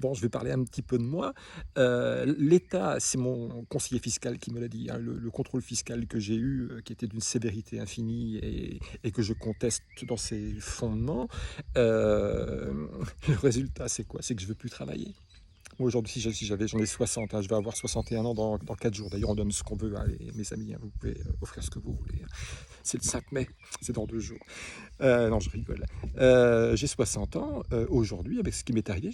bon, je vais parler un petit peu de moi. L'État, c'est mon conseiller fiscal qui me l'a dit, hein, le contrôle fiscal que j'ai eu, qui était d'une sévérité infinie et que je conteste dans ses fondements, le résultat, c'est quoi? C'est que je veux plus travailler. Moi, aujourd'hui, j'en ai 60, hein, je vais avoir 61 ans dans 4 jours. D'ailleurs, on donne ce qu'on veut, hein, mes amis, hein, vous pouvez offrir ce que vous voulez, hein. C'est le 5 mai, c'est dans 2 jours. Non, je rigole. J'ai 60 ans. Aujourd'hui, avec ce qui m'est arrivé,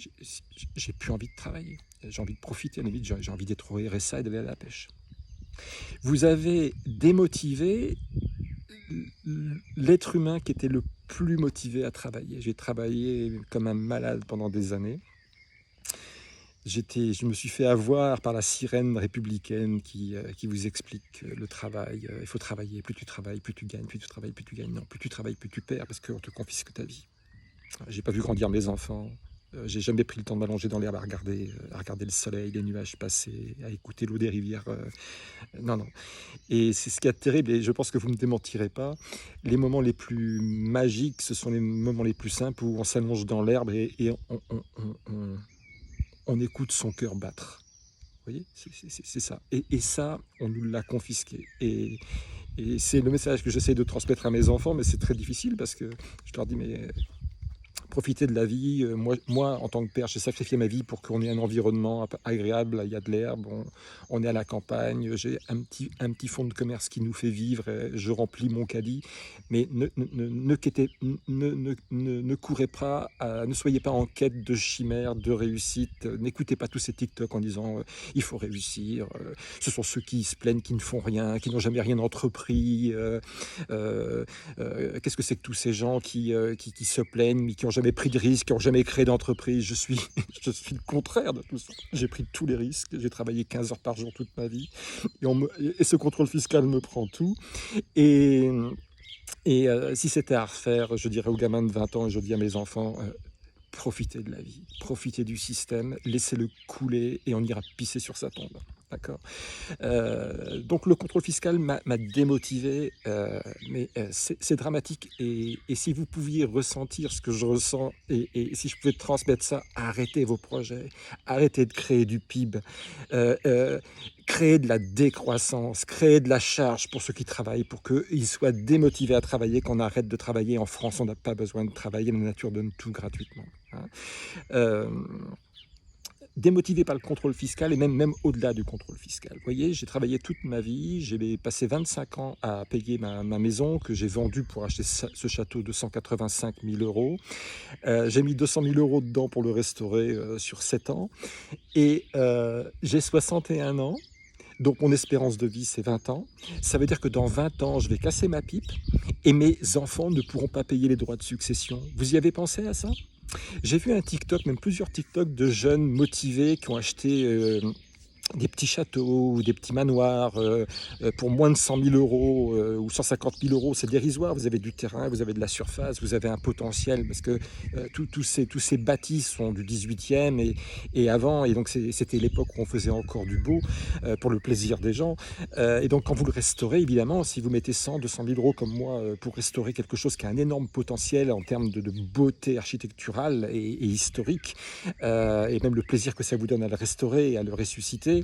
j'ai plus envie de travailler. J'ai envie de profiter, à la limite, j'ai envie d'être au RSA et d'aller à la pêche. Vous avez démotivé l'être humain qui était le plus motivé à travailler. J'ai travaillé comme un malade pendant des années. Je me suis fait avoir par la sirène républicaine qui vous explique le travail. Il faut travailler. Plus tu travailles, plus tu gagnes. Plus tu travailles, plus tu gagnes. Non, plus tu travailles, plus tu perds parce qu'on te confisque ta vie. J'ai pas vu grandir mes enfants. J'ai jamais pris le temps de m'allonger dans l'herbe à regarder le soleil, les nuages passer, à écouter l'eau des rivières. Non, non. Et c'est ce qui est terrible, et je pense que vous ne me démentirez pas. Les moments les plus magiques, ce sont les moments les plus simples où on s'allonge dans l'herbe et on écoute son cœur battre. Vous voyez, c'est ça. Et ça, on nous l'a confisqué. Et c'est le message que j'essaie de transmettre à mes enfants, mais c'est très difficile parce que je leur dis, mais profiter de la vie. Moi, en tant que père, j'ai sacrifié ma vie pour qu'on ait un environnement agréable. Il y a de l'herbe, on est à la campagne. J'ai un petit fonds de commerce qui nous fait vivre. Je remplis mon caddie. Mais ne courez pas, ne soyez pas en quête de chimère, de réussite. N'écoutez pas tous ces TikTok en disant il faut réussir. Ce sont ceux qui se plaignent, qui ne font rien, qui n'ont jamais rien entrepris. Qu'est-ce que c'est que tous ces gens qui se plaignent, mais qui n'ont jamais pris de risques, qui n'ont jamais créé d'entreprise? Je suis le contraire de tout ça. J'ai pris tous les risques, j'ai travaillé 15 heures par jour toute ma vie, et ce contrôle fiscal me prend tout. Et, si c'était à refaire, je dirais aux gamins de 20 ans, et je dis à mes enfants, profitez de la vie, profitez du système, laissez-le couler, et on ira pisser sur sa tombe. D'accord. Donc le contrôle fiscal m'a démotivé, mais c'est dramatique. Et si vous pouviez ressentir ce que je ressens, et si je pouvais transmettre ça, arrêtez vos projets, arrêtez de créer du PIB, euh, euh, créer de la décroissance, créer de la charge pour ceux qui travaillent, pour qu'ils soient démotivés à travailler, qu'on arrête de travailler. En France, on n'a pas besoin de travailler, la nature donne tout gratuitement, hein. Euh, Démotivé par le contrôle fiscal et même au-delà du contrôle fiscal. Vous voyez, j'ai travaillé toute ma vie, j'ai passé 25 ans à payer ma maison que j'ai vendue pour acheter ce château de 185 000 euros. J'ai mis 200 000 euros dedans pour le restaurer sur 7 ans. Et j'ai 61 ans. Donc mon espérance de vie, c'est 20 ans. Ça veut dire que dans 20 ans, je vais casser ma pipe et mes enfants ne pourront pas payer les droits de succession. Vous y avez pensé à ça? J'ai vu un TikTok, même plusieurs TikTok de jeunes motivés qui ont acheté des petits châteaux ou des petits manoirs pour moins de 100 000 euros ou 150 000 euros. C'est dérisoire. Vous avez du terrain, vous avez de la surface, vous avez un potentiel parce que tous ces bâtis sont du 18e et avant. Et donc, c'était l'époque où on faisait encore du beau pour le plaisir des gens. Et donc, quand vous le restaurez, évidemment, si vous mettez 100, 200 000 euros comme moi pour restaurer quelque chose qui a un énorme potentiel en termes de beauté architecturale et historique, et même le plaisir que ça vous donne à le restaurer et à le ressusciter.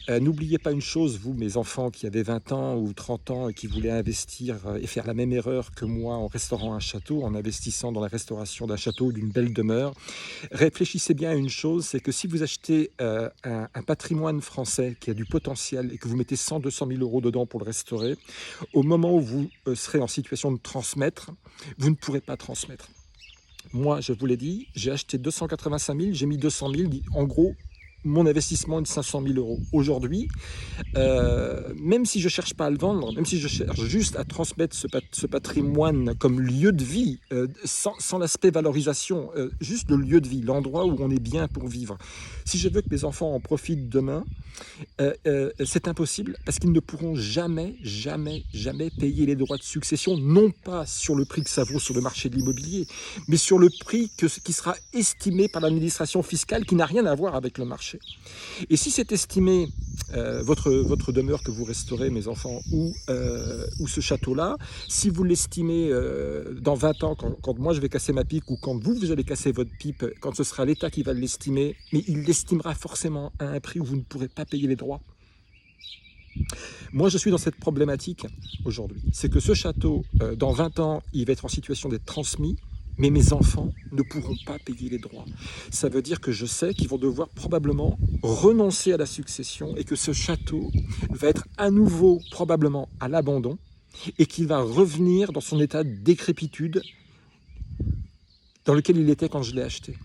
N'oubliez pas une chose, vous, mes enfants qui avaient 20 ans ou 30 ans et qui voulaient investir et faire la même erreur que moi en restaurant un château, en investissant dans la restauration d'un château ou d'une belle demeure. Réfléchissez bien à une chose, c'est que si vous achetez un patrimoine français qui a du potentiel et que vous mettez 100, 200 000 euros dedans pour le restaurer, au moment où vous serez en situation de transmettre, vous ne pourrez pas transmettre. Moi, je vous l'ai dit, j'ai acheté 285 000, j'ai mis 200 000, en gros, mon investissement est de 500 000 euros. Aujourd'hui, même si je ne cherche pas à le vendre, même si je cherche juste à transmettre ce patrimoine comme lieu de vie, sans l'aspect valorisation, juste le lieu de vie, l'endroit où on est bien pour vivre. Si je veux que mes enfants en profitent demain, c'est impossible parce qu'ils ne pourront jamais, jamais, jamais payer les droits de succession, non pas sur le prix que ça vaut sur le marché de l'immobilier, mais sur le prix qui sera estimé par l'administration fiscale qui n'a rien à voir avec le marché. marché. Et si c'est estimé, votre demeure que vous resterez, mes enfants, ou ce château-là, si vous l'estimez dans 20 ans, quand moi je vais casser ma pipe, ou quand vous allez casser votre pipe, quand ce sera l'État qui va l'estimer, mais il l'estimera forcément à un prix où vous ne pourrez pas payer les droits. Moi, je suis dans cette problématique aujourd'hui. C'est que ce château, dans 20 ans, il va être en situation d'être transmis, mais mes enfants ne pourront pas payer les droits. Ça veut dire que je sais qu'ils vont devoir probablement renoncer à la succession et que ce château va être à nouveau probablement à l'abandon et qu'il va revenir dans son état de décrépitude dans lequel il était quand je l'ai acheté.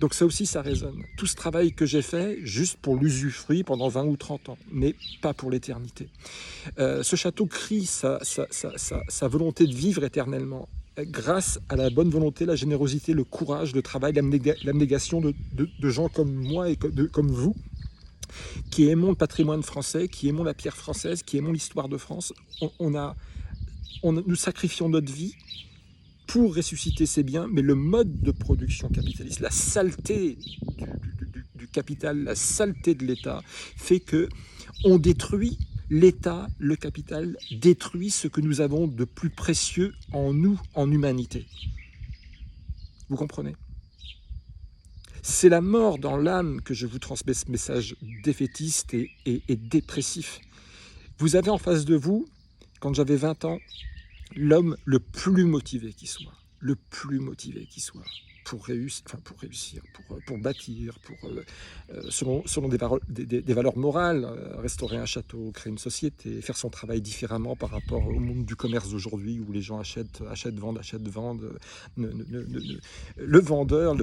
Donc ça aussi, ça résonne. Tout ce travail que j'ai fait, juste pour l'usufruit pendant 20 ou 30 ans, mais pas pour l'éternité. Ce château crie sa volonté de vivre éternellement, grâce à la bonne volonté, la générosité, le courage, le travail, l'abnégation de gens comme moi et comme vous, qui aimons le patrimoine français, qui aimons la pierre française, qui aimons l'histoire de France. Nous sacrifions notre vie pour ressusciter ces biens, mais le mode de production capitaliste, la saleté du capital, la saleté de l'État, fait que on détruit l'État, le capital, détruit ce que nous avons de plus précieux en nous, en humanité. Vous comprenez? C'est la mort dans l'âme que je vous transmets ce message défaitiste et dépressif. Vous avez en face de vous, quand j'avais 20 ans, l'homme le plus motivé qui soit, pour réussir, pour bâtir, selon des valeurs morales, restaurer un château, créer une société, faire son travail différemment par rapport au monde du commerce d'aujourd'hui où les gens achètent, vendent. Le vendeur ne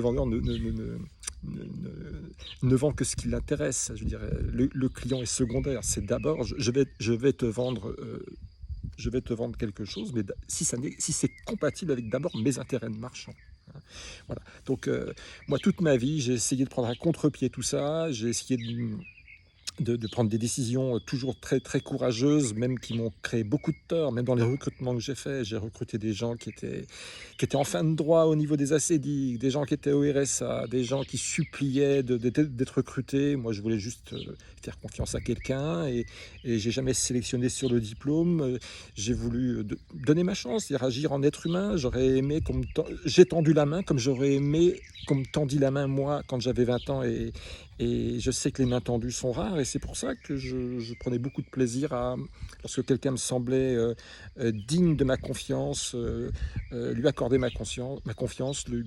vend que ce qui l'intéresse. Je dirais, le client est secondaire. C'est d'abord, je vais te vendre. Je vais te vendre quelque chose, mais si c'est compatible avec d'abord mes intérêts de marchand. Voilà. Donc, moi, toute ma vie, j'ai essayé de prendre à contre-pied tout ça. J'ai essayé de prendre des décisions toujours très, très courageuses, même qui m'ont créé beaucoup de tort, même dans les recrutements que j'ai faits. J'ai recruté des gens qui étaient en fin de droit au niveau des ACDIC, des gens qui étaient au RSA, des gens qui suppliaient d'être recrutés. Moi, je voulais juste faire confiance à quelqu'un et j'ai jamais sélectionné sur le diplôme. J'ai voulu donner ma chance, c'est-à-dire agir en être humain. J'aurais aimé j'ai tendu la main comme j'aurais aimé qu'on me tendit la main moi quand j'avais 20 ans et je sais que les mains tendues sont rares et c'est pour ça que je prenais beaucoup de plaisir lorsque quelqu'un me semblait digne de ma confiance, lui accorder ma confiance, le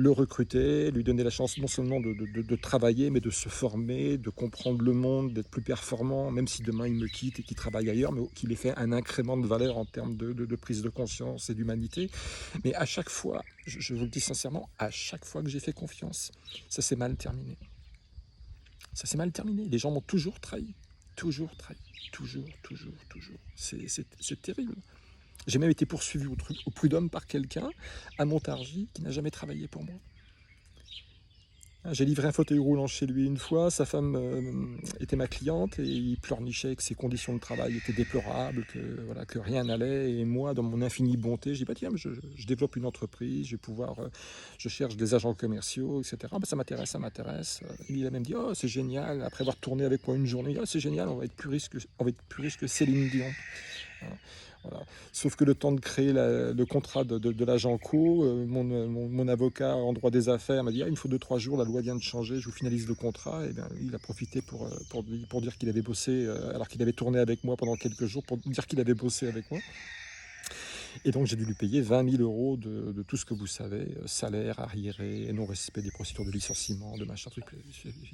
recruter, lui donner la chance non seulement de travailler, mais de se former, de comprendre le monde, d'être plus performant, même si demain il me quitte et qu'il travaille ailleurs, mais qu'il ait fait un incrément de valeur en termes de prise de conscience et d'humanité. Mais à chaque fois, je vous le dis sincèrement, à chaque fois que j'ai fait confiance, ça s'est mal terminé. Ça s'est mal terminé. Les gens m'ont toujours trahi. Toujours trahi. Toujours. C'est terrible. J'ai même été poursuivi au prud'homme par quelqu'un à Montargis qui n'a jamais travaillé pour moi. J'ai livré un fauteuil roulant chez lui une fois, sa femme était ma cliente et il pleurnichait que ses conditions de travail étaient déplorables, que rien n'allait. Et moi, dans mon infinie bonté, j'ai dit, tiens, je développe une entreprise, je cherche des agents commerciaux, etc. Ça m'intéresse. Il a même dit, oh, c'est génial, après avoir tourné avec moi une journée, oh, c'est génial, on va être plus riche que Céline Dion. Voilà. Sauf que le temps de créer le contrat de l'agent co, mon avocat en droit des affaires m'a dit il me faut 2-3 jours, la loi vient de changer, je vous finalise le contrat. Et bien, il a profité pour dire qu'il avait bossé, alors qu'il avait tourné avec moi pendant quelques jours, pour dire qu'il avait bossé avec moi. Et donc j'ai dû lui payer 20 000 euros de tout ce que vous savez, salaire, arriéré, non-respect des procédures de licenciement, de machin truc.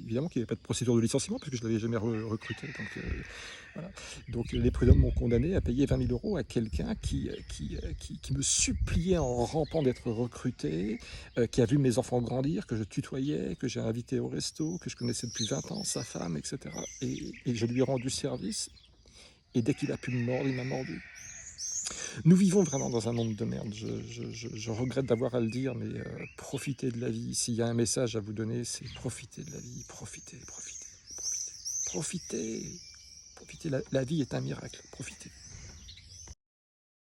Évidemment qu'il n'y avait pas de procédure de licenciement parce que je ne l'avais jamais recruté. Donc, voilà. Donc les prud'hommes m'ont condamné à payer 20 000 euros à quelqu'un qui me suppliait en rampant d'être recruté, qui a vu mes enfants grandir, que je tutoyais, que j'ai invité au resto, que je connaissais depuis 20 ans, sa femme, etc. Et je lui ai rendu service. Et dès qu'il a pu me mordre, il m'a mordu. Nous vivons vraiment dans un monde de merde. Je regrette d'avoir à le dire, mais profitez de la vie. S'il y a un message à vous donner, c'est profitez de la vie. Profitez. La vie est un miracle. Profitez.